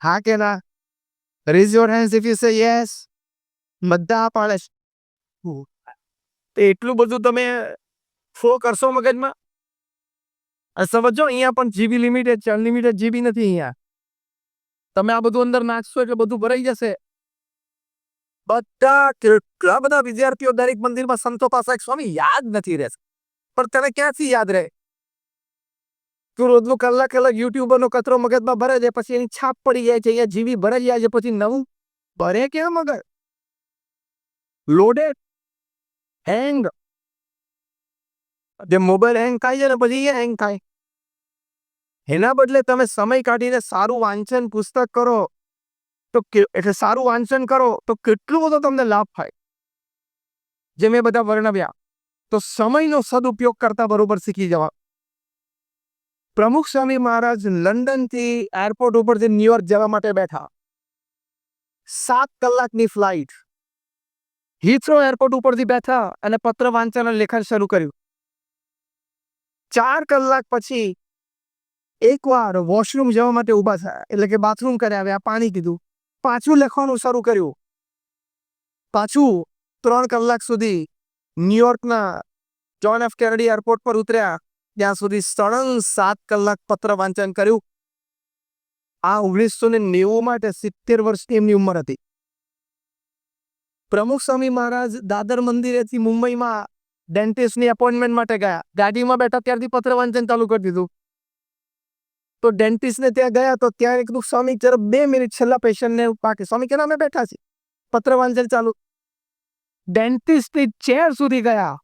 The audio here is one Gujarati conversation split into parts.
હા કે ના? Rays your hands if you say yes. બધા હા પાડે છે. તો એટલું બધું તમે ફ્લો કરશો મગજમાં? સમજો અહીંયા પણ જીબી લિમિટેડ છે, અનલિમિટેડ જીબી નથી અહીંયા. તમે આ બધું અંદર નાખશો એટલે બધું ભરાઈ જશે. બધા કેટલા બધા વિદ્યાર્થીઓ દરેક મંદિરમાં સંતો પાસે સ્વામી યાદ નથી રહેશે, પણ તને ક્યાંથી યાદ રહે? તું રોજનું કલાક યુટ્યુબરનો કચરો મગજમાં ભરે છે, પછી એની છાપ પડી જાય છે, અહીંયા જીબી ભરાઈ જાય છે, પછી નવું ભરે ક્યાં મગજ? લોડેડ, હેંગ. જે મોબાઈલ હેંગ થાય છે ને પછી એ હેંગ થાય. એના બદલે તમે સમય કાઢીને સારું વાંચન પુસ્તક કરો તો એટલે સારું વાંચન કરો તો કેટલું બધો તમને લાભ થાય. જે મેં બધા વર્ણવ્યા, તો સમયનો સદુપયોગ કરતા બરોબર શીખી જવા. પ્રમુખ સ્વામી મહારાજ લંડનથી એરપોર્ટ ઉપરથી ન્યુયોર્ક જવા માટે બેઠા. 7 કલાકની ફ્લાઇટ. હિથ્રો એરપોર્ટ ઉપરથી બેઠા અને પત્ર વાંચન અને લેખન શરૂ કર્યું. 4 કલાક પછી એકવાર વોશરૂમ જવા માટે ઊભા થયા, એટલે કે બાથરૂમ કર્યા, આવ્યા, પાણી કીધું, પાછું લખવાનું શરૂ કર્યું. પાછું 3 કલાક સુધી ન્યુયોર્કના જોન એફ કેનેડી એરપોર્ટ પર ઉતર્યા, ત્યાં સુધી સળંગ 7 કલાક પત્ર વાંચન કર્યું. આ 1990 માટે 70 વર્ષની એમની ઉંમર હતી. પ્રમુખ સ્વામી મહારાજ દાદર મંદિરેથી મુંબઈમાં ડેન્ટિસ્ટની એપોઇન્ટમેન્ટ માટે ગયા. ગાડીમાં બેઠા ત્યારથી પત્ર વાંચન ચાલુ કરી દીધું. તો ડેન્ટિસ્ટને ત્યાં ગયા તો ત્યાં એકદમ સ્વામી જરા 2 મિનિટ છેલ્લા પેશન્ટને બાકી. સ્વામી કે અમે બેઠા છીએ, પત્ર વાંચન ચાલુ. ડેન્ટિસ્ટની ચેર સુધી ગયા,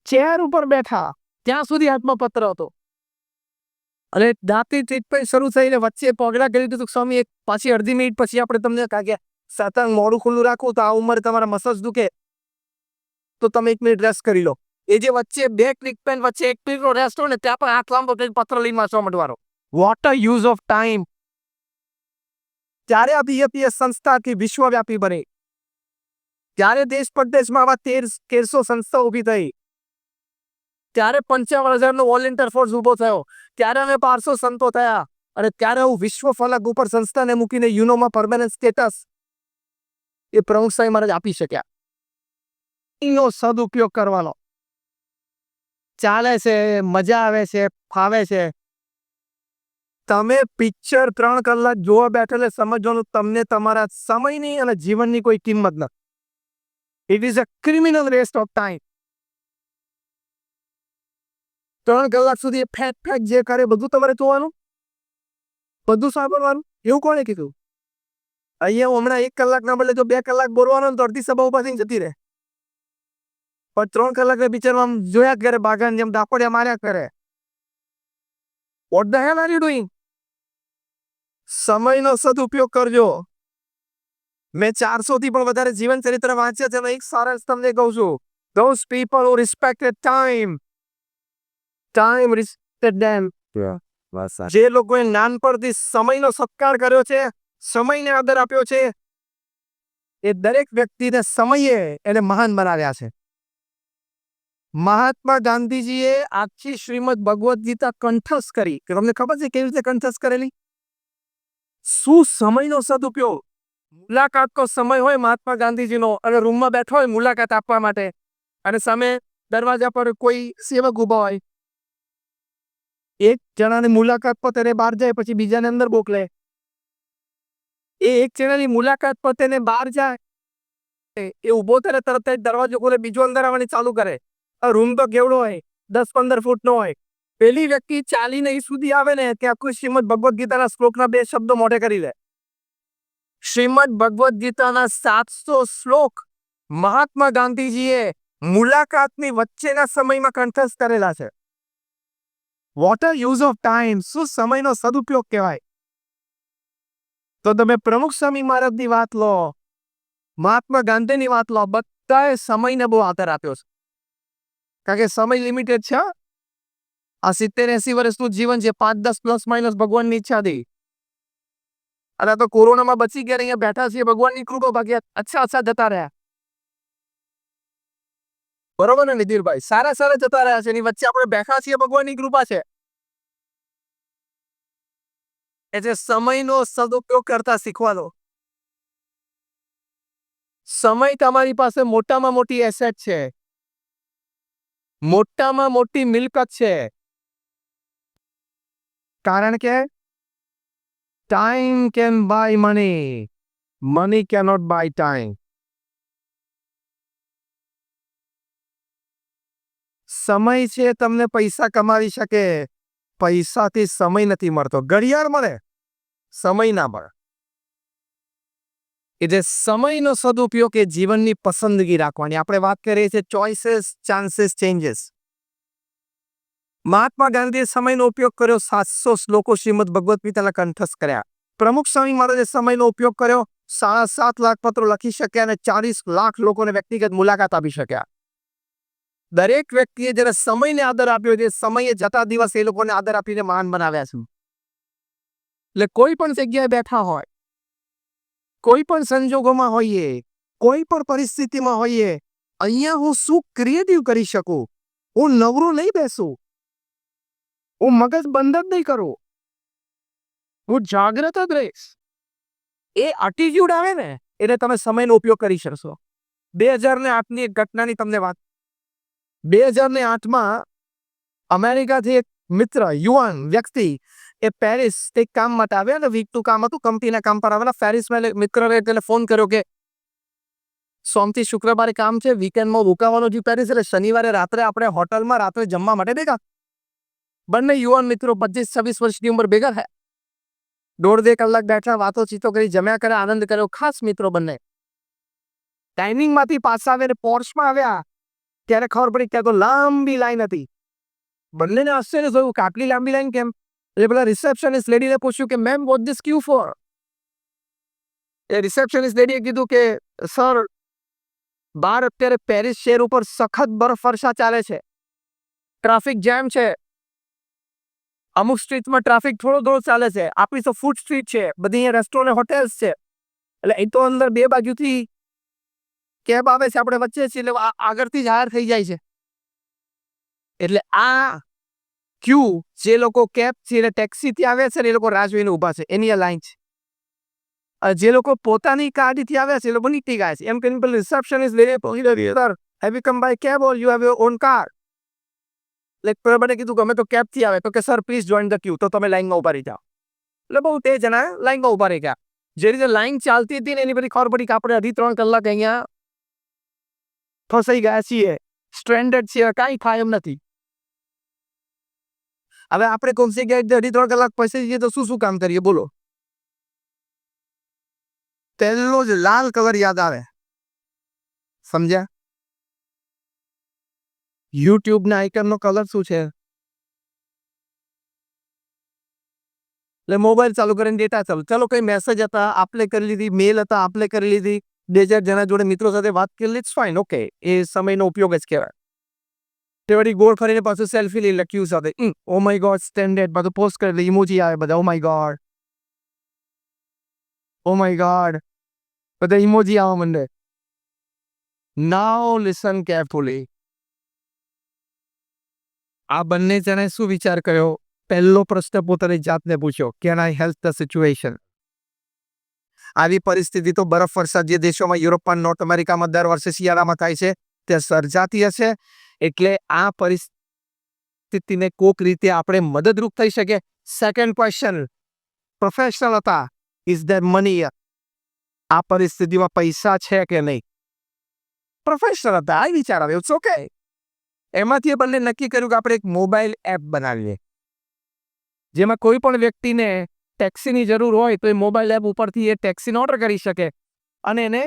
ચેર ઉપર બેઠા, ત્યાં સુધી હાથમાં પત્ર હતો. અને દાંતની ટ્રીટમેન્ટ શરૂ થઈને વચ્ચે પગડા કરી દીધું. સ્વામી એક પાછી અડધી મિનિટ પછી આપણે તમને કાગ્યા સાતાન મોડું ખુલ્લું રાખવું તો આ ઉંમરે તમારા મસલ્સ દુખે, તો તમે 1 મિનિટ રેસ્ટ કરી લો. એ જે વચ્ચે 2 ટ્રીટમેન્ટ વચ્ચે 1 મિનિટનો રેસ્ટ હોય ને, ત્યાં પણ હાથ લાંબો કરીને પત્ર લઈને વાંચવા માંડવાનો. What a use of time. ત્યારે આ બીએપીએસ સંસ્થા આખી વિશ્વવ્યાપી બની. ત્યારે દેશ પરદેશમાં આવા 1300 સંસ્થા ઊભી થઈ. ત્યારે 55,000નો વોલેન્ટિયર ફોર્સ ઊભો થયો. ત્યારે અમે 1200 સંતો થયા. અને ત્યારે હું વિશ્વ ફલક ઉપર સંસ્થાને મૂકીને યુનોમાં પરમેનન્ટ સ્ટેટસ એ પ્રમુખ સ્વામી મહારાજ આપી શક્યા. એનો સદુપયોગ કરવાનો. ચાલે છે, મજા આવે છે, ફાવે છે. તમે પિક્ચર 3 કલાક જોવા બેઠા એટલે સમજવાનું તમને તમારા સમયની અને જીવનની કોઈ કિંમત નથી. It is a criminal waste of time. 3 કલાક સુધી ફેંક જે કરે બધું તમારે જોવાનું, બધું સાંભળવાનું. એવું કોણે કીધું? અહીંયા હમણાં 1 કલાકના બદલે જો 2 કલાક બોલવાનો તો અડધી સભા ઉભા થઈને જતી રહે. પણ 3 કલાકના પિક્ચરમાં આમ જોયા જ કરે, બાગાની જેમ દાપડિયા માર્યા કરે. Vote the hair are you doing? સમયનો સદુપયોગ કરજો. મેં 400 થી પણ વધારે જીવન ચરિત્ર વાંચ્યા છે. એક સારાંશ તમને કહું છું. Those people who respected time respected them. જે લોકોએ નાનપણથી સમયનો સત્કાર કર્યો છે, સમયને આદર આપ્યો છે, એ દરેક વ્યક્તિને સમયે એને મહાન બનાવ્યા છે. મહાત્મા ગાંધીજીએ આખી શ્રીમદ ભગવદ્ ગીતા કંઠસ્થ કરી. તમને ખબર છે કેવી રીતે કંઠસ્થ કરેલી? શું સમયનો સદુપયોગ. મુલાકાતનો સમય હોય મહાત્મા ગાંધીજીનો, અને રૂમમાં બેઠો હોય મુલાકાત આપવા માટે, અને સામે દરવાજા પર કોઈ સેવક ઊભા હોય. એક જણાની મુલાકાત પર તેને બહાર જાય, પછી બીજાને અંદર મોકલે. એ એક જણાની મુલાકાત પર તેને બહાર જાય, એ ઊભો ત્યારે તરત જ દરવાજો ખોલે, બીજો અંદર આવવાની ચાલુ કરે. રૂમ તો કેવડો હોય, 10-15 ફૂટનો હોય. પેલી વ્યક્તિ ચાલીને અહીં સુધી આવે ને ત્યાં કોઈ શ્રીમદ ભગવદ્ ગીતાના શ્લોકના 2 શબ્દો મોઢે કરી લે. શ્રીમદ ભગવદ્ ગીતાના 700 શ્લોક મહાત્મા ગાંધીજીએ મુલાકાતની વચ્ચેના સમયમાં કંઠસ્થ કરેલા છે. Vote a use of time. શું સમયનો સદુપયોગ કહેવાય. તો તમે પ્રમુખ સ્વામી મહારાજની વાત લો, મહાત્મા ગાંધીની વાત લો, બધાએ સમયને બહુ આદર આપ્યો છે. કારણ કે સમય લિમિટેડ છે. આ 70-80 વર્ષનું જીવન છે. 5-10 પ્લસ માઇનસ ભગવાનની ઈચ્છાથી. અને તો કોરોનામાં બચી ગયા, અહીંયા બેઠા છીએ, ભગવાનની કૃપા. બાકી અચ્છા જતા રહ્યા. બરોબર ને નિધિરભાઈ? સારા જતા રહ્યા છે. એની વચ્ચે આપણે બેઠા છીએ, ભગવાનની કૃપા છે. એટલે સમયનો સદુપયોગ કરતા શીખવા દો. સમય તમારી પાસે મોટામાં મોટી એસેટ છે, મોટામાં મોટી મિલકત છે. કારણ કે time can buy money, money cannot buy time. સમય છે તમને પૈસા કમાવી શકે, પૈસાથી સમય નથી મળતો. ઘડિયાળ મળે, સમય ના મળે. એટલે સમયનો સદુપયોગ એ જીવનની પસંદગી રાખવાની. આપણે વાત કરીએ છીએ ચોઇસીસ, ચાન્સીસ, ચેન્જીસ. મહાત્મા ગાંધીએ સમયનો ઉપયોગ કર્યો, 700 શ્લોકો શ્રીમદ ભગવદ્ ગીતાના કંઠસ્થ કર્યા. પ્રમુખ સ્વામી મહારાજે સમયનો ઉપયોગ કર્યો, 7.5 લાખ પત્રો લખી શક્યા અને 40 લાખ લોકોને વ્યક્તિગત મુલાકાત આપી શક્યા. દરેક વ્યક્તિએ જ્યારે સમયને આદર આપ્યો છે, સમયે જતા દિવસ એ લોકોને આદર આપીને મહાન બનાવ્યા છે. એટલે કોઈ પણ જગ્યાએ બેઠા હોય, કોઈ પણ સંજોગોમાં હોઈએ, કોઈ પણ પરિસ્થિતિમાં હોઈએ, અહીંયા હું શું ક્રિએટિવ કરી શકું, હું નવરો નહીં બેસું, હું મગજ બંધ જ નહીં કરું, હું જાગ્રત જ રહીશ. એ એટીટ્યુડ આવે ને એટલે તમે સમયનો ઉપયોગ કરી શકશો. 2008ની એક ઘટનાની તમને વાત. 2008માં અમેરિકાથી એક મિત્ર, યુવાન વ્યક્તિ, એ પેરિસ એક કામ માટે આવ્યા અને વીક 2 કામ હતું, કંપનીના કામ પર આવેલા. પેરિસમાં મિત્રએ તેને ફોન કર્યો કે સોમથી શુક્રવારે કામ છે, વીકેન્ડમાં રોકાવાનું છે પેરિસ, એટલે શનિવારે રાત્રે આપણે હોટલમાં રાત્રે જમવા માટે ભેગા. બંને યુવાન મિત્રો 25-26 વર્ષની ઉંમર ભેગા થયા. 1.5-2 કલાક બેઠા, વાતો ચીતો કરી, જમ્યા કર્યા, આનંદ કર્યો. ખાસ મિત્રો બંને. ટાઈમિંગમાંથી પાછા આવીને પોર્શમાં આવ્યા ત્યારે ખબર પડી ત્યાં તો લાંબી લાઈન હતી. બંનેને આશ્ચર્ય થયું કે આટલી લાંબી લાઈન કેમ? એટલે પેલા રિસેપ્શનિસ્ટ લેડીને પૂછ્યું કે ma'am what this queue for? એ રિસેપ્શનિસ્ટ લેડીએ કીધું કે સર, બહાર અત્યારે પેરિસ શહેર ઉપર સખત બરફવર્ષા ચાલે છે, ટ્રાફિક જેમ છે, અમુક સ્ટ્રીટમાં ટ્રાફિક થોડો ચાલે છે, આપણી તો ફૂડ સ્ટ્રીટ છે, બધી અહીંયા રેસ્ટોરન્ટ હોટેલ્સ છે, એટલે એ તો અંદર બે બાજુથી કેબ આવે છે, આપણે વચ્ચે છીએ, એટલે આગળથી જ હાયર થઈ જાય છે. એટલે આ ક્યુ જે લોકો કેબ છે એટલે ટેક્સીથી આવે છે ને એ લોકો રાહ જોઈને ઊભા છે, એની આ લાઈન છે. જે લોકો પોતાની ગાડીથી આવ્યા છે એ લોકો નીકળી ગયા છે. એમ કહીને પેલું રિસેપ્શનિસ્ટ લઈને પહોંચી રહ્યો, sir have you come by cab or you have your own car? એટલે મને કીધું કે અમે તો કેબથી આવે. તો કે સર પ્લીઝ જોઈન ધ ક્યુ. તો તમે લાઈનમાં ઉભા રહી જાઓ. એટલે બહુ તે જણા લાઈનમાં ઉભા રહી ગયા. જે રીતે લાઈન ચાલતી હતી ને એની બધી ખબર પડી કે આપણે 2.5-3 કલાક અહીંયા ફસાઈ ગયા છીએ, સ્ટ્રેન્ડેડ છીએ, કાંઈ થાય એમ નથી. હવે આપણે કોમ જગ્યાએ 2.5-3 કલાક ફસાઈ જઈએ તો શું કામ કરીએ બોલો? પહેલો જ લાલ કલર યાદ આવે. સમજ્યા? યુટ્યુબના આઇકનનો કલર શું છે? એટલે મોબાઈલ ચાલુ કરીને ડેટા ચાલુ. ચાલો કઈ મેસેજ હતા, આપણે કરી લીધી, મેલ હતા, આપણે કરી લીધી, 2,000 જણા જોડે મિત્રો સાથે વાત કરી લીધી, ફાઇન, ઓકે, એ સમયનો ઉપયોગ જ કહેવાય. તે વળી ગોળ ફરીને પાછું સેલ્ફી લઈ લખ્યું સાથે, ઓ માય ગોડ સ્ટેન્ડર્ડ, પાછું પોસ્ટ કરી દે, ઇમોજી આવે બધા, oh my God, oh my God, બધા ઇમોજી આવવા માંડે. નાઉ લિસન કેરફુલી. આ બંને જણે શું વિચાર કર્યો? પહેલો પ્રશ્ન પોતાની જાતને પૂછ્યો, can I help the situation? આવી પરિસ્થિતિ તો બરફ વર્ષા જે દેશોમાં, યુરોપમાં, નોર્થ અમેરિકામાં દર વર્ષે શિયાળામાં થાય છે તે સર્જાતી હશે. એટલે આ પરિસ્થિતિને કોઈક રીતે આપણે મદદરૂપ થઈ શકે. સેકન્ડ ક્વેશ્ચન, પ્રોફેશનલ હતા, ઇઝ ધેર મની? આ પરિસ્થિતિમાં પૈસા છે કે નહીં? પ્રોફેશનલ હતા, આ વિચાર આવ્યો, ઇટ્સ ઓકે. એમાંથી એ બંને નક્કી કર્યું કે આપણે એક મોબાઈલ એપ બનાવીએ, જેમાં કોઈ પણ વ્યક્તિને ટેક્સીની જરૂર હોય તો એ મોબાઈલ એપ ઉપરથી એ ટેક્સીનો ઓર્ડર કરી શકે અને એને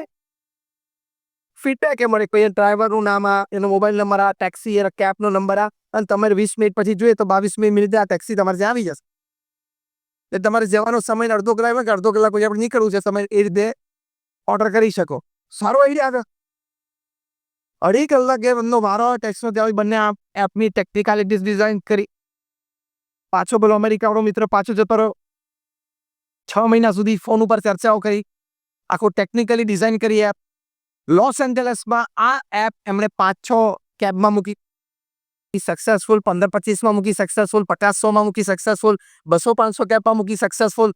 ફીડબેક એ મળે કે ડ્રાઈવરનું નામ આ, એનો મોબાઈલ નંબર આ, ટેક્સી એનો કેબનો નંબર આ, અને તમારે 20 મિનિટ પછી જોઈએ તો 22 મિનિટે આ ટેક્સી તમારે ત્યાં આવી જશે. એટલે તમારે જવાનો સમય અડધો કલાક હોય કે અડધો કલાક પછી આપણે નીકળવું છે, તમે એ રીતે ઓર્ડર કરી શકો. સારો આઈડિયા આગળ. 2.5 કલાકે એમનો વારો ટેક્સનો ત્યાં બંને આ એપની ટેકનિકાલિટીઝ ડિઝાઇન કરી. પાછો પેલો અમેરિકાવાળો મિત્ર પાછો જતો રહ્યો. 6 મહિના સુધી ફોન ઉપર ચર્ચાઓ કરી, આખું ટેકનિકલી ડિઝાઇન કરી એપ. લોસ એન્જલસમાં આ એપ એમણે 5-6 કેબમાં મૂકી. સક્સેસફુલ 15-25 મૂકી સક્સેસફુલ 50-100 મૂકી સક્સેસફુલ 200-500 કેપમાં મૂકી સક્સેસફુલ.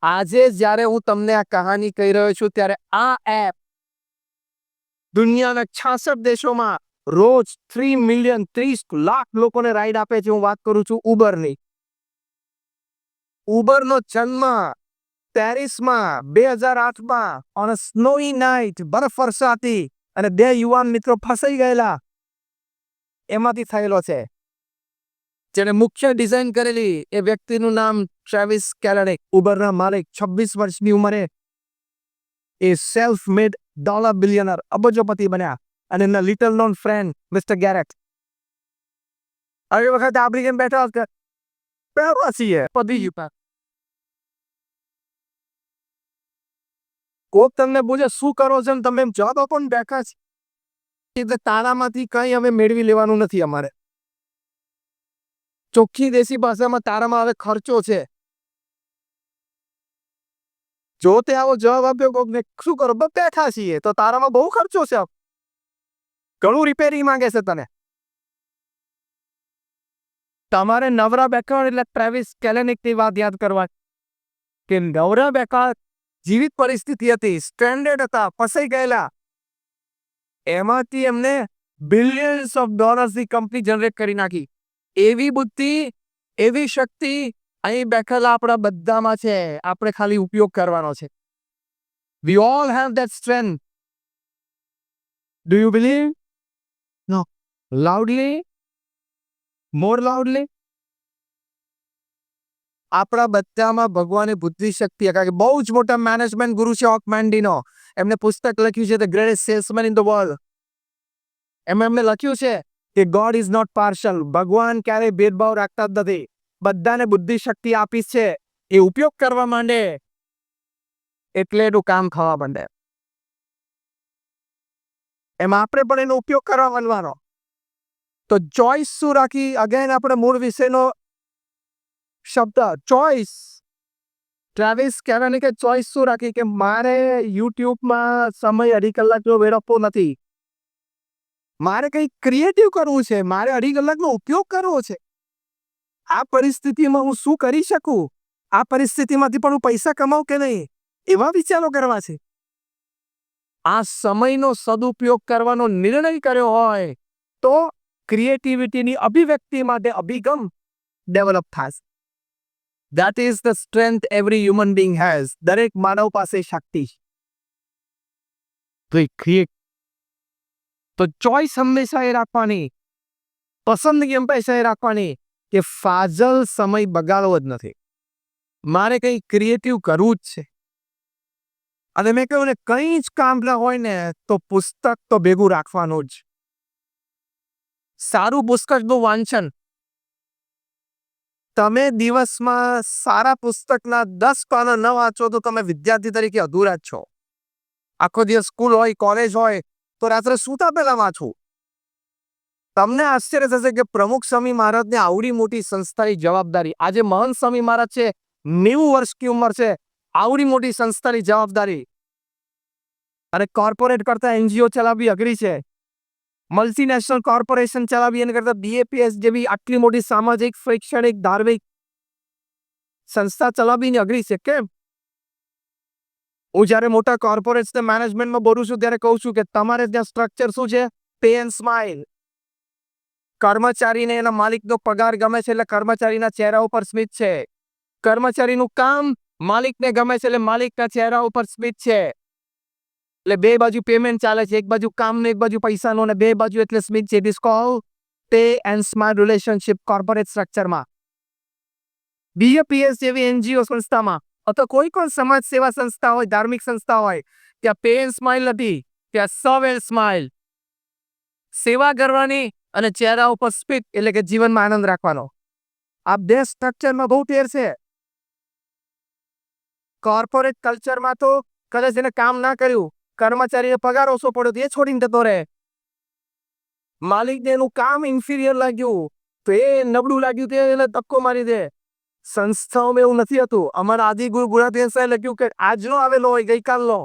આજે જ્યારે હું તમને આ કહાની કહી રહ્યો છું ત્યારે આ એપ દુનિયાના 66 દેશોમાં રોજ 3 મિલિયન 30 લાખ લોકોને રાઈડ આપે છે. હું વાત કરું છું ઉબરની. ઉબરનો જન્મ પેરિસમાં 2008માં ઓન અ સ્નોઈ નાઇટ, બરફ વર્ષા હતી અને 2 યુવાન મિત્રો ફસાઈ ગયેલા એમાંથી થયેલો છે. જેને મુખ્ય ડિઝાઇન કરેલી એ વ્યક્તિનું નામ ટ્રેવિસ કેલેનિક. ઉબરના માલિક 26 વર્ષની ઉંમરે એ સેલ્ફ મેડ ડોલર બિલિયનર, અબજોપતિ બન્યા. અને એમના little non friend mister Garrett. આવી વખતે આપણી જેમ બેઠા છીએ પદી ગયું. કોક તમને પૂછે શું કરો છો ને તમે એમ જવાબ આપો ને બેઠા છે એટલે તારામાંથી કંઈ અમે મેળવી લેવાનું નથી. અમારે ચોખ્ખી દેશી ભાષામાં તારામાં હવે ખર્ચો છે. જો તે આવો જવાબ આપ્યો કોકને શું કરો બેઠા છીએ તો તારામાં બહુ ખર્ચો છે, ઘણું રિપેરિંગ માંગે છે. તને તમારે નવરા બેઠા એટલે ટ્રેવિસ કેલેનિકની વાત યાદ કરવા કે નવરા બેઠા જીવિત પરિસ્થિતિ હતી, સ્ટ્રેન્ડેડ હતા, ફસાઈ ગયેલા. એમાંથી એમને બિલિયન્સ ઓફ ડોલર્સની કંપની જનરેટ કરી નાખી. એવી બુદ્ધિ, એવી શક્તિ અહીં બેઠેલા આપણા બધામાં છે. આપણે ખાલી ઉપયોગ કરવાનો છે. We all have that strength. Do you believe? No. Loudly? More loudly? આપણા બધામાં ભગવાને બુદ્ધિ શક્તિ, કારણ કે બહુ જ મોટા મેનેજમેન્ટ ગુરુ છે ઓકમેન્ડીનો. એમને પુસ્તક લખ્યું છે the greatest salesman in the world. એમાં એમને લખ્યું છે કે ગોડ ઇઝ નોટ પાર્શલ. ભગવાન ક્યારેય ભેદભાવ રાખતા જ નથી. બધાને બુદ્ધિ શક્તિ આપી છે. એ ઉપયોગ કરવા માંડે એટલે એનું કામ થવા માંડે. એમાં આપણે પણ એનો ઉપયોગ કરવા માંડવાનો. તો ચોઈસ શું રાખી? અગેન આપણે મૂળ વિષયનો શબ્દ ચોઈસ. ટ્રેવિસ કેલેનિકે ચોઈસ શું રાખી કે મારે યુટ્યુબમાં સમય 2.5 કલાકનો વેડફવો નથી. મારે કંઈક ક્રિએટિવ કરવું છે. મારે 2.5 કલાકનો ઉપયોગ કરવો છે. આ પરિસ્થિતિમાં હું શું કરી શકું, આ પરિસ્થિતિમાંથી પણ હું પૈસા કમાઉં કે નહીં, એવા વિચારો કરવા છે. આ સમયનો સદુપયોગ કરવાનો નિર્ણય કર્યો હોય તો ક્રિએટિવિટીની અભિવ્યક્તિ માટે અભિગમ ડેવલપ થશે. That is the strength every human being has. દરેક માનવ પાસે શક્તિ છે. તો ચોઈસ હંમેશા એ રાખવાની, પસંદગી હંમેશા એ રાખવાની કે ફાજલ સમય બગાડવો જ નથી. મારે કંઈ ક્રિએટિવ કરવું જ છે. અને મેં કહ્યું ને કંઈ જ કામ ના હોય ને તો પુસ્તક તો ભેગું રાખવાનું જ. સારું પુસ્તકનું વાંચન. તમે દિવસમાં સારા પુસ્તકના 10 પાના ન વાંચો તો તમે વિદ્યાર્થી તરીકે અધૂરા જ છો. આખો દિવસ સ્કૂલ હોય, કોલેજ હોય તો રાત્રે સૂતા પહેલા વાંચવું. તમને આશ્ચર્ય થશે કે પ્રમુખ સ્વામી મહારાજને આવડી મોટી સંસ્થાની જવાબદારી. આજે મહંત સ્વામી મહારાજ છે, 90 વર્ષની ઉંમર છે, આવડી મોટી સંસ્થાની જવાબદારી. અને કોર્પોરેટ કરતા એનજીઓ ચલાવવી અઘરી છે. મલ્ટીનેશનલ કોર્પોરેશન ચલાવી એને કરતા બીએપીએસ જેવી આટલી મોટી સામાજિક, શૈક્ષણિક, ધાર્મિક સંસ્થા ચલાવીને અઘરી છે. કેમ? હું જ્યારે મોટા કોર્પોરેટ્સને મેનેજમેન્ટમાં બોલું છું ત્યારે કહું છું કે તમારે ત્યાં સ્ટ્રક્ચર શું છે? Pay and smile. કર્મચારીને એના માલિકનો પગાર ગમે છે એટલે કર્મચારીના ચહેરા ઉપર સ્મિત છે. કર્મચારીનું કામ માલિકને ગમે છે એટલે માલિકના ચહેરા ઉપર સ્મિત છે. એટલે બે બાજુ પેમેન્ટ ચાલે છે. એક બાજુ કામનો, એક બાજુ પૈસાનો, અને બે બાજુ એટલે સ્મિત છે. It is called pay and smile relationship corporate સ્ટ્રક્ચરમાં. બીએપીએસ જેવી એનજીઓ સંસ્થામાં અથવા કોઈ પણ સમાજ સેવા સંસ્થા હોય, ધાર્મિક સંસ્થા હોય, ત્યાં પે એન્ડ સ્માઇલ નથી, ત્યાં સર્વ એન્ડ સ્માઇલ. સેવા કરવાની અને ચહેરા ઉપર સ્મિત એટલે કે જીવનમાં આનંદ રાખવાનો. આ બે સ્ટ્રક્ચરમાં બહુ ફેર છે. કોર્પોરેટ કલ્ચરમાં તો કદાચ એને કામ ના કર્યું, કર્મચારીને પગાર ઓછો પડ્યો તો એ છોડીને જતો રહે. માલિકને એનું કામ ઇન્ફિરિયર લાગ્યું તો એ નબળું લાગ્યું તે એને ધક્કો મારી દે. સંસ્થાઓમાં એવું નથી હતું. અમારા આદિગુરુ ગુણાતીયન સાહેબ લખ્યું કે આજનો આવેલો હોય ગઈકાલનો,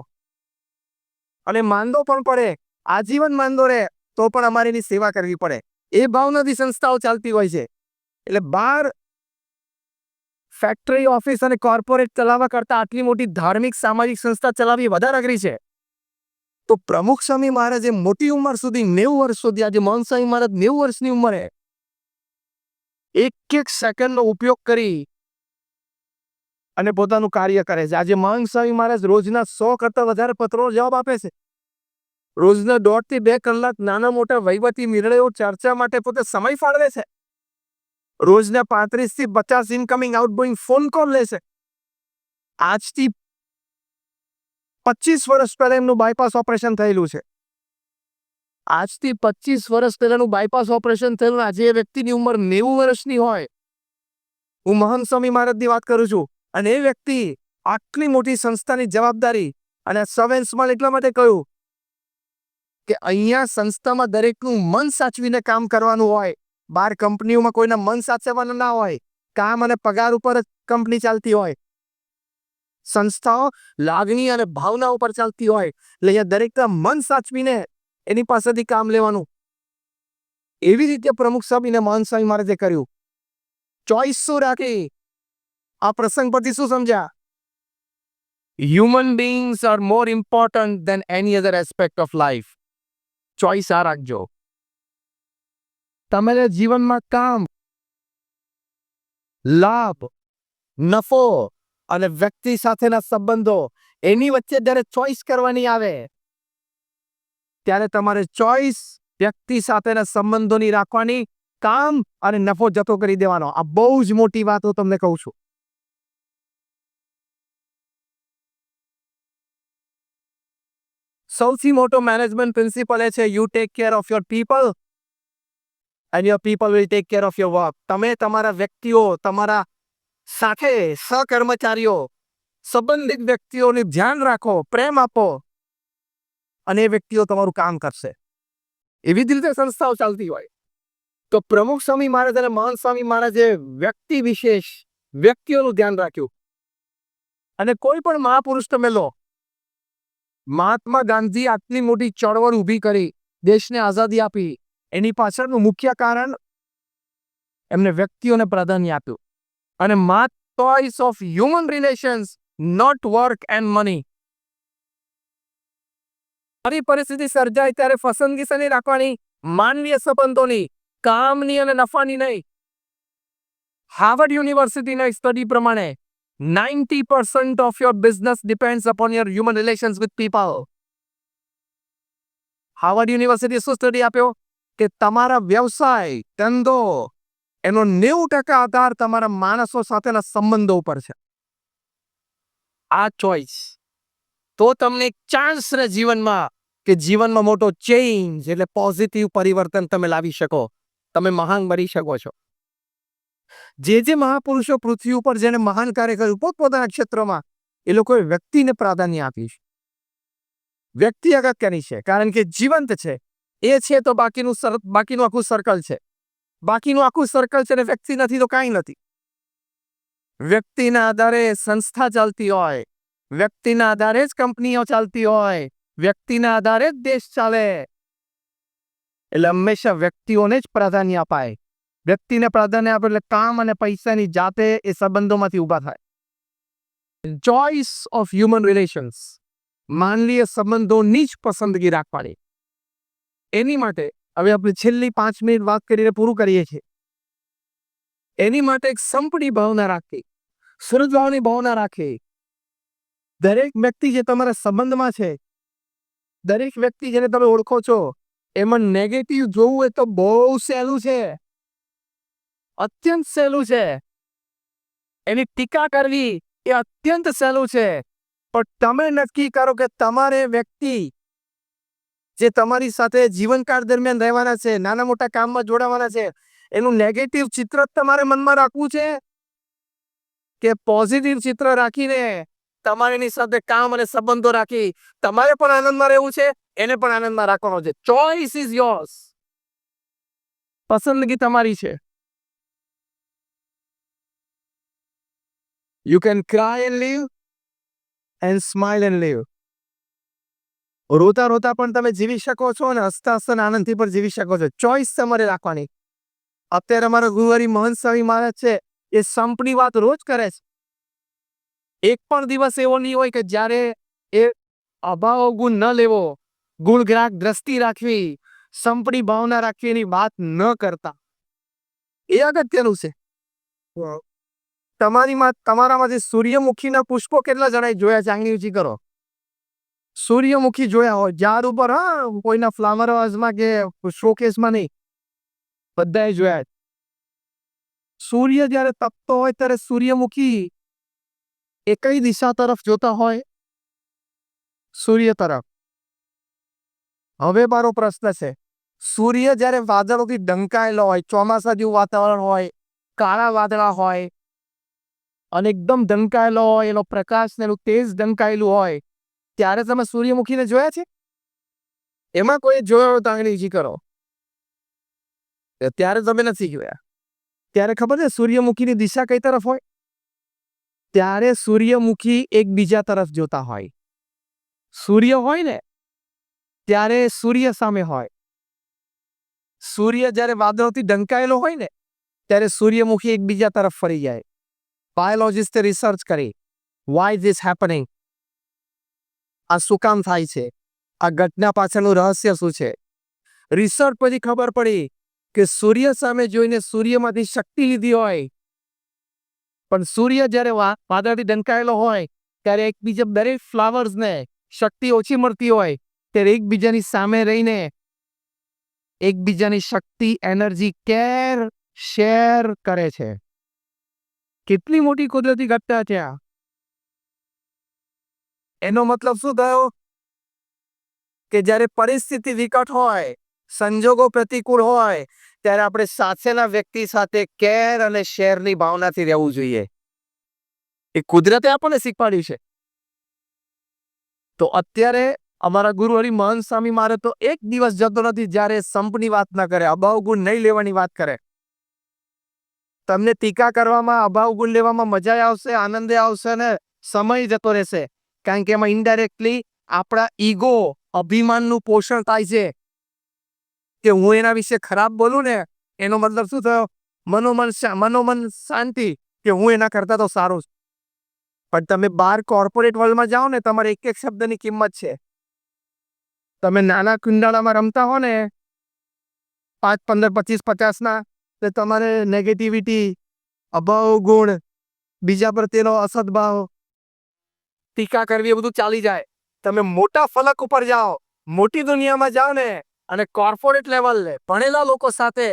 અને માંદો પણ પડે, આજીવન માંદો રહે તો પણ અમારે એની સેવા કરવી પડે. એ ભાવનાથી સંસ્થાઓ ચાલતી હોય છે. એટલે બહાર ફેક્ટરી, ઓફિસ અને કોર્પોરેટ ચલાવવા કરતા આટલી મોટી ધાર્મિક સામાજિક સંસ્થા ચલાવવી વધારે અઘરી છે. તો પ્રમુખ સ્વામી મહારાજે મોટી ઉંમર સુધી 90 વર્ષ સુધી, આજે મહંત સ્વામી મહારાજ 90 વર્ષની ઉંમરે એક સેકન્ડનો ઉપયોગ કરી અને પોતાનું કાર્ય કરે છે. આજે મહંત સ્વામી મહારાજ રોજના 100 કરતા વધારે પત્રો જવાબ આપે છે. રોજના 1.5 થી 2 કલાક નાના મોટા વહીવટી નિર્ણયો ચર્ચા માટે પોતે સમય ફાળવે છે. રોજના 35 થી 50 ઇનકમિંગ આઉટગોઈંગ ફોન કોલ લે છે. આજથી 25 વર્ષ પહેલા એમનું બાયપાસ ઓપરેશન થયેલું છે. આજથી 25 વર્ષ પહેલાનું બાયપાસ ઓપરેશન થયેલું, આજે એ વ્યક્તિની ઉંમર 90 વર્ષની હોય. હું મહંત સ્વામી મહારાજની વાત કરું છું, અને એ વ્યક્તિ આટલી મોટી સંસ્થાની જવાબદારી, અને સવેન્સમાં એટલા માટે કહ્યું કે અહીંયા સંસ્થામાં દરેકનું મન સાચવીને કામ કરવાનું હોય. બહાર કંપનીઓમાં કોઈના મન સાચવવાના ના હોય. કામ અને પગાર ઉપર જ કંપની ચાલતી હોય. સંસ્થાઓ લાગણી અને ભાવના ઉપર ચાલતી હોય. એટલે અહીંયા દરેકના મન સાચવીને એની પાસેથી કામ લેવાનું. એવી રીતે પ્રમુખ સ્વામીને મહંત સ્વામી મહારાજે કર્યું. ચોઈસ શું રાખી? આ પ્રસંગ પરથી શું સમજ્યા? Human beings are more important than any other aspect of life. Choice આ રાખજો. તમારા જીવનમાં કામ, લાભ, નફો અને વ્યક્તિ સાથેના સંબંધો, એની વચ્ચે જ્યારે ચોઈસ કરવાની આવે ત્યારે તમારે ચોઈસ વ્યક્તિ સાથેના સંબંધોની રાખવાની, કામ અને નફો જતો કરી દેવાનો. આ બહુ જ મોટી વાત હું તમને કહું છું. સૌથી મોટો મેનેજમેન્ટ પ્રિન્સિપલ એ છે, you take care of your people and your people will take care of your work. તમે તમારા વ્યક્તિઓ, તમારા સાથે સહકર્મચારીઓ, સંબંધિત વ્યક્તિઓને ધ્યાન રાખો, પ્રેમ આપો, અને એ વ્યક્તિઓ તમારું કામ કરશે. એવી જ રીતે સંસ્થાઓ ચાલતી હોય. તો પ્રમુખ સ્વામી મહારાજ અને મહંત સ્વામી મહારાજે વ્યક્તિ વિશેષ, વ્યક્તિઓનું ધ્યાન રાખ્યું. અને કોઈ પણ મહાપુરુષ તમે લો, મહાત્મા ગાંધી આટલી મોટી ચળવળ ઊભી કરી, દેશને આઝાદી આપી, એની પાછળનું મુખ્ય કારણ એમને વ્યક્તિઓને પ્રાધાન્ય આપ્યું. અને choice of human relations, not work and money. આવી પરિસ્થિતિ સર્જાય ત્યારે પસંદગી શેની રાખવાની? માનવીય સંબંધોની, કામની અને નફાની નહીં. હાર્વર્ડ યુનિવર્સિટીના સ્ટડી પ્રમાણે 90% of your business depends upon your human relations with people. Harvard યુનિવર્સિટીએ શું સ્ટડી આપ્યો? કે તમારા વ્યવસાય, ધંધો, એનો 90% આધાર તમારા માણસો સાથેના સંબંધો ઉપર છે. આ ચોઈસ તો તમને એક ચાન્સ રહે જીવનમાં, કે જીવનમાં મોટો ચેન્જ, એટલે પોઝિટિવ પરિવર્તન તમે લાવી શકો. તમે મહાન બની શકો છો. જે મહાપુરુષો પૃથ્વી ઉપર જેને મહાન કાર્ય કર્યું પોતપોતાના ક્ષેત્રમાં, એ લોકોએ વ્યક્તિને પ્રાધાન્ય આપ્યું છે. વ્યક્તિ અગત્યની છે, કારણ કે જીવંત છે. એ છે તો બાકીનું આખું સર્કલ છે. બાકીનું આખું સર્કલ છે ને વ્યક્તિ નથી તો કાંઈ નથી. વ્યક્તિના આધારે સંસ્થા ચાલતી હોય, વ્યક્તિના આધારે જ કંપનીઓ ચાલતી હોય, વ્યક્તિના આધારે જ દેશ ચાલે. એટલે હંમેશા વ્યક્તિઓને જ પ્રાધાન્ય અપાય. વ્યક્તિને પ્રાધાન્ય આપે એટલે કામ અને પૈસાની જાતે એ સંબંધોમાંથી ઊભા થાય. ચોઇસ ઓફ હ્યુમન રિલેશન્સ, માનવીય સંબંધોની જ પસંદગી રાખવાની. એની માટે હવે આપણે છેલ્લી 5 મિનિટ વાત કરીને પૂરું કરીએ છીએ. એની માટે એક સંપની ભાવના રાખી, સદભાવની ભાવના રાખી. દરેક વ્યક્તિ જે તમારા સંબંધમાં છે, દરેક વ્યક્તિ જેને તમે ઓળખો છો, એમાં નેગેટિવ જોવું એ તો બહુ સહેલું છે, અત્યંત સહેલું છે. એની ટીકા કરવી એ અત્યંત સહેલું છે. પણ તમે નક્કી કરો કે તમારે વ્યક્તિ જે તમારી સાથે જીવનકાળ દરમિયાન રહેવાના છે, નાના મોટા કામમાં જોડાવાના છે, એનું નેગેટિવ ચિત્ર તમારે મનમાં રાખવું છે કે પોઝિટિવ ચિત્ર રાખીને તમારે એની સાથે કામ અને સંબંધો રાખી તમારે પણ આનંદમાં રહેવું છે, એને પણ આનંદમાં રાખવાનો છે. Choice is yours. પસંદગી તમારી છે. You can cry and live and smile and live. રોતા રોતા પણ તમે જીવી શકો છો અને હસતા હસતા આનંદથી પણ જીવી શકો છો. ચોઈસ તમારે રાખવાની. અત્યારે અમારા ગુરુવારી મહંત સ્વામી મહારાજ છે, એ સંપની વાત રોજ કરે છે. એક પણ દિવસ એવો નહીં હોય કે જ્યારે એ અભાવ ગુણ ન લેવો, ગુણગ્રાહક દ્રષ્ટિ રાખવી, સંપની ભાવના રાખવી, એની વાત ન કરતા. એ અગત્યનું છે. તમારામાંથી સૂર્યમુખીના પુષ્પો કેટલા જણાએ જોયા છે? આંગળી ઊંચી કરો. સૂર્યમુખી જોયા હોય ઝાડ ઉપર, કોઈના ફ્લાવર હાઉસમાં કે શોકેસમાં નહીં, બધાએ જોયા. સૂર્ય જ્યારે તપતો હોય ત્યારે સૂર્યમુખી એ કઈ દિશા તરફ જોતા હોય? સૂર્ય તરફ. હવે મારો પ્રશ્ન છે, સૂર્ય જ્યારે વાદળોથી ઢંકાયેલો હોય, ચોમાસા જેવું વાતાવરણ હોય, કાળા વાદળા હોય અને એકદમ ઢંકાયેલો હોય, એનો પ્રકાશ ને એનું તેજ ઢંકાયેલું હોય, ત્યારે તમે સૂર્યમુખીને જોયા છે? એમાં કોઈ જોયો હોય તો આંગળી ઊંચી કરો. ત્યારે તમે નથી જોયા. ત્યારે ખબર છે સૂર્યમુખીની દિશા કઈ તરફ હોય? ત્યારે સૂર્યમુખી એકબીજા તરફ જોતા હોય. સૂર્ય હોય ને ત્યારે સૂર્ય સામે હોય. સૂર્ય જ્યારે વાદળોથી ઢંકાયેલો હોય ને ત્યારે સૂર્યમુખી એકબીજા તરફ ફરી જાય. બાયોલોજિસ્ટે રિસર્ચ કરી, વાય ધીસ હેપનિંગ, આ શું કામ થાય છે, આ ઘટના પાછળનું રહસ્ય શું છે. રિસર્ચ પછી ખબર પડી કે સૂર્ય સામે જોઈને સૂર્યમાંથી શક્તિ લીધી હોય, પણ સૂર્ય જ્યારે વાદળથી ઢંકાયેલો હોય ત્યારે એકબીજા દરેક ફ્લાવર્સને શક્તિ ઓછી મળતી હોય ત્યારે એકબીજાની સામે રહીને એકબીજાની શક્તિ, એનર્જી શેર કરે છે. કેટલી મોટી કુદરતી ઘટના છે આ. એનો મતલબ શું થયો કે જ્યારે પરિસ્થિતિ વિકટ હોય, સંજોગો પ્રતિકૂળ હોય, ત્યારે આપણે સાથેના વ્યક્તિ સાથે કેર અને શેરની ભાવનાથી રહેવું જોઈએ. એ કુદરતે આપણને શીખવાડ્યું છે. તો અત્યારે અમારા ગુરુ હરિ મહંત સ્વામી મારે તો એક દિવસ જતો નથી જ્યારે સંપની વાત ના કરે, અભાવ ગુણ નહીં લેવાની વાત કરે. તમને ટીકા કરવામાં, અભાવ ગુણ લેવામાં મજા આવશે, આનંદ આવશે ને સમય જતો રહેશે. કારણ કે એમાં ઇનડાયરેક્ટલી આપણા ઈગો, અભિમાનનું પોષણ થાય છે. કે હું એના વિશે ખરાબ બોલું ને એનો મતલબ શું થયો? મનોમન શાંતિ કે હું એના કરતા તો સારું છું. પણ તમે બહાર કોર્પોરેટ વર્લ્ડમાં જાઓ ને, તમારે એક એક શબ્દની કિંમત છે. તમે નાના કુંડાળામાં રમતા હો ને 5, 15, 25, 50ના, તો તમારે નેગેટિવિટી, અભાવ ગુણ, બીજા પ્રત્યેનો અસદભાવ, ટીકા કરવી, એ બધું ચાલી જાય. તમે મોટા ફલક ઉપર જાઓ, મોટી દુનિયામાં જાઓ ને અને કોર્પોરેટ લેવલ ભણેલા લોકો સાથે,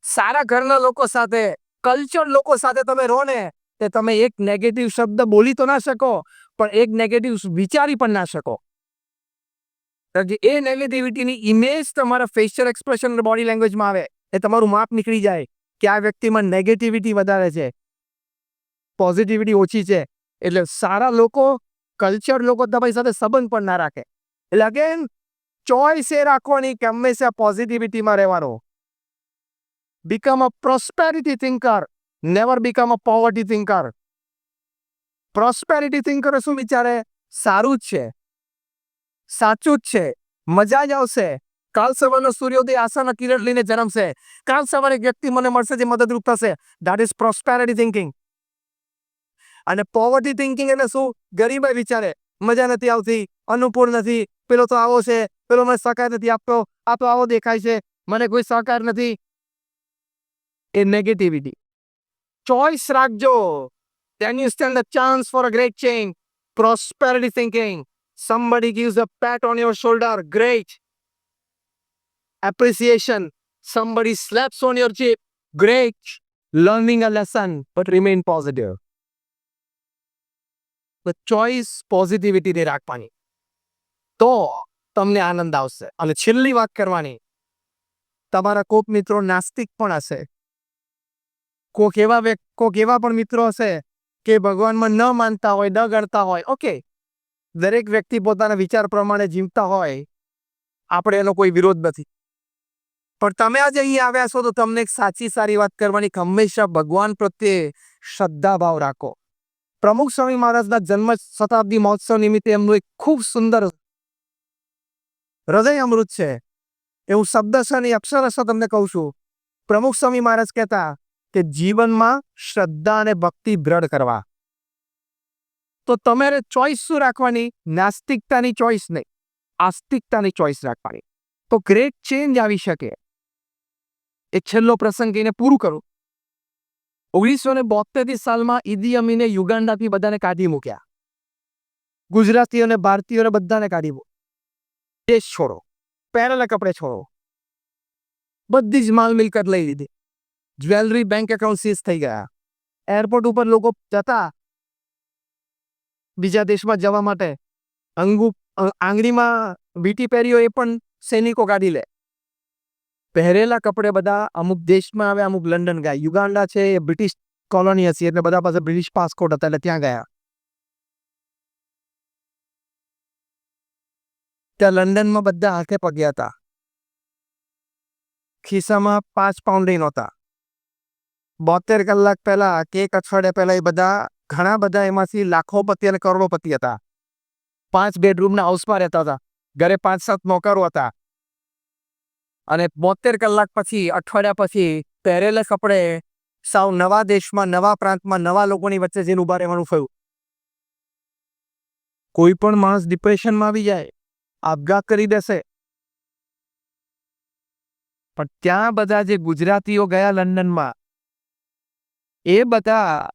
સારા ઘરના લોકો સાથે, કલ્ચર લોકો સાથે તમે રહો ને, તે તમે એક નેગેટિવ શબ્દ બોલી તો ના શકો, પણ એક નેગેટિવ વિચારી પણ ના શકો. એ નેગેટિવિટીની ઇમેજ તમારા ફેશિયલ એક્સપ્રેશન, બોડી લેંગ્વેજમાં આવે, એ તમારું માપ નીકળી જાય કે આ વ્યક્તિમાં નેગેટિવિટી વધારે છે, પોઝિટિવિટી ઓછી છે. એટલે સારા લોકો, કલ્ચર લોકો તમારી સાથે સંબંધ પણ ના રાખે. એટલે અગેન ચોઈસ એ રાખવાની કે હંમેશા પોઝિટિવિટીમાં રહેવાનો. Become a prosperity thinker, never become a poverty thinker. Prosperity thinker શું વિચારે? સારું જ છે, સાચું જ છે, મજા જ આવશે. કાલ સવારનો સૂર્યોદય આશાના કિરણ લઈને જન્મશે. કાલ સવારે એક વ્યક્તિ મને મળશે જે મદદરૂપ થશે. That is prosperity thinking. અને પોવર્ટી થિંકિંગ એટલે શું? ગરીબાઈ વિચારે, મજા નથી આવતી, અનુકૂળ નથી, પેલો તો આવો છે, પેલો મને સહકાર નથી આપતો, આ તો આવો દેખાય છે, મને કોઈ સહકાર નથી. એ નેગેટિવિટી. ચોઈસ રાખજો. Then you stand a chance for a great change. Prosperity thinking. Somebody gives a pat on your shoulder. Great. Appreciation. Somebody slaps on your cheek. Great. Learning a lesson, but remain positive. The choice positivity ને રાખવાની. તો તમને આનંદ આવશે. અને છેલ્લી વાત કરવાની. તમારા કોક મિત્રો નાસ્તિક પણ હશે. કોક એવા પણ મિત્રો હશે કે ભગવાનમાં ન માનતા હોય, ન ગણતા હોય. ઓકે, દરેક વ્યક્તિ પોતાના વિચાર પ્રમાણે જીવતા હોય, આપણે એનો કોઈ વિરોધ નથી. પણ તમે આજે અહીં આવ્યા છો તો તમને એક સાચી સારી વાત કરવાની કે હંમેશા ભગવાન પ્રત્યે શ્રદ્ધાભાવ રાખો. પ્રમુખ સ્વામી મહારાજના જન્મ શતાબ્દી મહોત્સવ નિમિત્તે એમનું એક ખૂબ સુંદર હૃદય અમૃત છે એવું શબ્દશ અને અક્ષરશ તમને કહું છું. પ્રમુખ સ્વામી મહારાજ કહેતા કે જીવનમાં શ્રદ્ધા અને ભક્તિ દ્રઢ કરવા. તો તમારે ચોઈસ શું રાખવાની? નાસ્તિકતાની ચોઈસ નહીં, આસ્તિકતાની ચોઈસ રાખવાની. તો ગ્રેટ ચેન્જ આવી શકે. એક છેલ્લો પ્રસંગ કહીને પૂરું કરું. 1972 સાલમાં ઈદી અમીને યુગાન્ડાથી બધાને કાઢી મૂક્યા. ગુજરાતીઓને, ભારતીયોને બધાને કાઢી મૂક્યા. દેશ છોડો, પહેરેલા કપડે છોડો, બધી જ માલ મિલકત લઈ લીધી, જ્વેલરી, બેંક એકાઉન્ટ સીઝ થઈ ગયા. એરપોર્ટ ઉપર લોકો જતા બીજા દેશમાં જવા માટે, આંગળીમાં વીંટી પહેરી હોય એ પણ સૈનિકો કાઢી લે. પહેરેલા કપડે બધા અમુક દેશમાં આવે, અમુક લંડન ગયા. યુગાન્ડા છે એ બ્રિટિશ કોલોની હતી એટલે બધા પાસે બ્રિટિશ પાસપોર્ટ હતા એટલે ત્યાં ગયા. ત્યાં લંડનમાં બધા હાથે પગ્યા હતા. ખિસ્સામાં 5 પાઉન્ડ નહોતા. 72 કલાક પહેલા કે એક અઠવાડિયા પહેલા એ બધા, ઘણા બધા એમાંથી લાખોપતિ અને કરોડોપતિ હતા. 5 બેડરૂમના હાઉસમાં રહેતા હતા. ઘરે 5-7 નોકરો હતા. અને 72 કલાક પછી, અઠવાડિયા પછી પહેરેલા કપડે સાવ નવા દેશમાં, નવા પ્રાંતમાં, નવા લોકોની વચ્ચે જઈને ઉભા રહેવાનું થયું. કોઈ પણ માણસ ડિપ્રેશનમાં આવી જાય, આપઘાત કરી દેશે. પણ ત્યાં બધા જે ગુજરાતીઓ ગયા લંડનમાં, એ બધા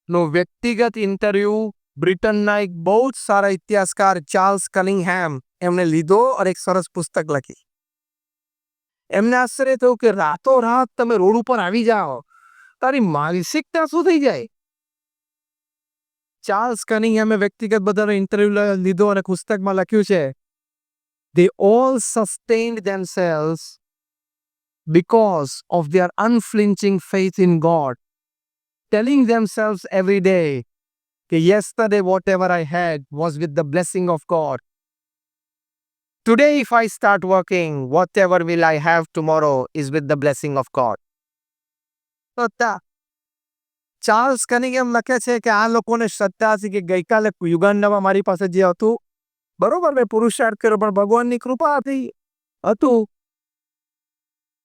નો વ્યક્તિગત ઇન્ટરવ્યુ બ્રિટનના એક બહુ જ સારા ઇતિહાસકાર ચાર્લ્સ કનિંગહેમ એમને લીધો અને એક સરસ પુસ્તક લખી. એમને આશ્ચર્ય થયું કે રાતોરાત તમે રોડ ઉપર આવી જાઓ, તારી માનસિકતા શું થઈ જાય? ચાર્લ્સ કનિંગહેમે વ્યક્તિગત બધાનો ઇન્ટરવ્યુ લીધો અને પુસ્તકમાં લખ્યું છે, they all sustained themselves because of their unflinching faith in God, telling themselves every day that yesterday whatever I had was with the blessing of God. Today if I start working, whatever will I have tomorrow is with the blessing of God. તો ચાર્લ્સ કનિંગહેમ લખે છે કે આ લોકોને શ્રદ્ધા હતી કે ગઈકાલે યુગાન્ડામાં મારી પાસે જે હતું, બરોબર મેં પુરુષાર્થ કર્યો પણ ભગવાનની કૃપા હતું.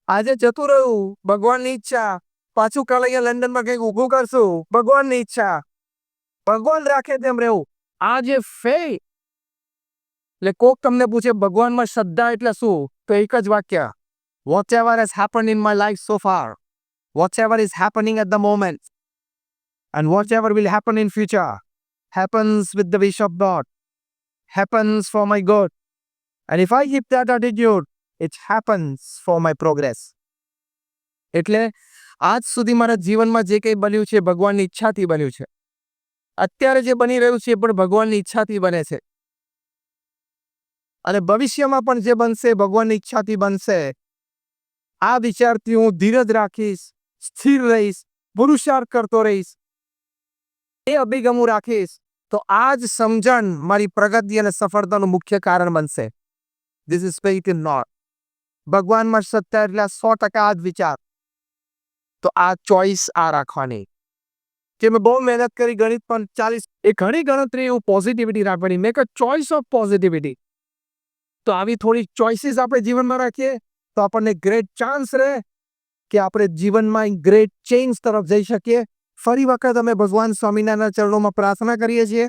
આજે જતું રહ્યું, ભગવાનની ઈચ્છા. પાછું કાલે અહીંયા લંડનમાં કંઈક ઊભું કરશું, ભગવાનની ઈચ્છા. ભગવાન રાખે તેમ રહેવું. આ જે ફેથ, એટલે કોક તમને પૂછે ભગવાનમાં શ્રદ્ધા એટલે શું, તો એક જ વાક્ય, whatever has happened in my life so far, whatever is happening at the moment, and whatever will happen in future, happens with the wish of God, happens for my good. And if I keep that attitude, it happens for my progress. એટલે આજ સુધી મારા જીવનમાં જે કંઈ બન્યું છે ભગવાનની ઈચ્છાથી બન્યું છે. અત્યારે જે બની રહ્યું છે એ પણ ભગવાનની ઈચ્છાથી બને છે. અને ભવિષ્યમાં પણ જે બનશે ભગવાનની ઈચ્છાથી બનશે. આ વિચારથી હું ધીરજ રાખીશ, સ્થિર રહીશ, પુરુષાર્થ કરતો રહીશ, એ અભિગમ હું રાખીશ, તો આ જ સમજણ મારી પ્રગતિ અને સફળતાનું મુખ્ય કારણ બનશે. This is faith in God. ભગવાનમાં શ્રદ્ધા એટલે 100% આ જ વિચાર. તો આ ચોઈસ આ રાખવાની કે મેં બહુ મહેનત કરી, ગણિત પણ 40, એ ઘણી ગણતરી એવું પોઝિટિવિટી રાખવાની. Make a choice of positivity. તો આવી થોડી ચોઇસીસ આપણે જીવનમાં રાખીએ તો આપણને ગ્રેટ ચાન્સ રહે કે આપણે જીવનમાં ગ્રેટ ચેન્જ તરફ જઈ શકીએ. ફરી વખત અમે ભગવાન સ્વામિનારાયણના ચરણોમાં પ્રાર્થના કરીએ છીએ